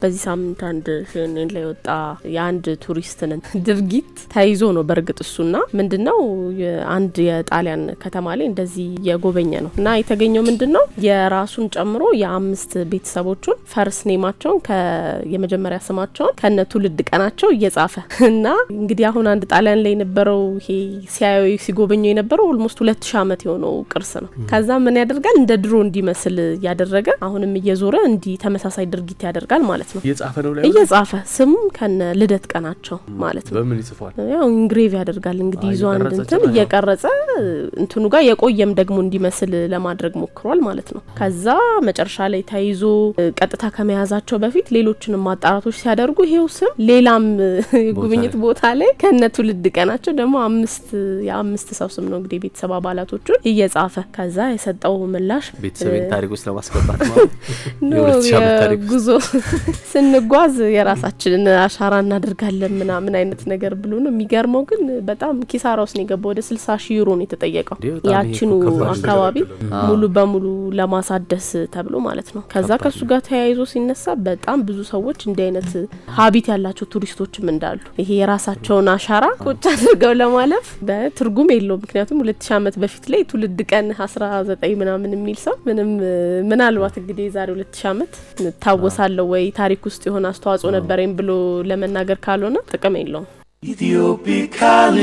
በዚህ ሳምንት አንድ ሸኔን ላይ ወጣ የአንድ ቱሪስትን ድርጊት ተይዞ ነው በርግጥ እሱና ምንድነው አንድ የጣሊያን ከተማ ላይ እንደዚህ የጎበኘ ነው እና የተገኘው ምንድነው የራሱን ጨምሮ የአምስት ቤተሰቦቹን ፈርስ ኔማቸውን የመጀመሪያ ስማቸውን ከነ ትውልድ ቀናቸው እየጻፈ እና እንግዲህ አሁን አንድ ጣሊያን ላይ የነበረው ይሄ ሲጎበኘው የነበረው ኦልሞስት 2000 ዓመት የሆነው ቅርስ ነው። ከዛ ምን ያደርጋል እንደ ድሮ እንዲመስል ያደረገ አሁንም እየዞረ እንዲ ተመሳሳይ ድርጊት ያደርጋል ማለት ነው። እየጻፈ ነው ላይ እየጻፈ ስም ከነ ልደት ቀናቸው ማለት ነው። በምን ይጽፋል? ያው ኢንግሬቭ ያደርጋል እንግዲህ ይዞ አንድ እንትን እየቀረጸ እንትኑ ጋር የቆየም ደግሞ እንዲመስል ለማድረግ ሞክሯል ማለት ነው። ከዛ መጨረሻ ላይ ተይዞ ቀጥታ ከመያዛቸው በፊት ሌሎችንም ማጣራቶች ሲያደርጉ ይሄው ስም ሌላም ጉብኝት ቦታ ላይ ከነ ትውልድ ቀናቸው ደግሞ የአምስት ሰው ስም ነው እንግዲህ ቤተሰብ አባላቶቹን እየጻፈ ከዛ የሰጠው ምላሽ ቤተሰብን ታሪክ ውስጥ ለማስገባት ማለት ነው። ጉዞ ስንጓዝ የራሳችንን አሻራ እናደርጋለን ምናምን አይነት ነገር ብሎ ነው። የሚገርመው ግን በጣም ኪሳራ ውስጥ ነው የገባው። ወደ 60,000 ዩሮ ነው የተጠየቀው ያቺኑ አካባቢ ሙሉ በሙሉ ለማሳደስ ተብሎ ማለት ነው። ከዛ ከሱ ጋር ተያይዞ ሲነሳ በጣም ብዙ ሰዎች እንዲህ አይነት ሀቢት ያላቸው ቱሪስቶችም እንዳሉ ይሄ የራሳቸውን አሻራ ቁጭ አድርገው ለማለፍ በትርጉም የለውም። ምክንያቱም 2000 ዓመት በፊት ላይ ትውልድ ቀን 19 ምናምን የሚል ሰው ምናልባት እንግዲህ የዛሬ 2000 ዓመት ታወሳለው ወይ ታሪክ ውስጥ የሆነ አስተዋጽኦ ነበረኝ ብሎ ለመናገር ካልሆነ ጥቅም የለውም። ኢትዮፒካሊ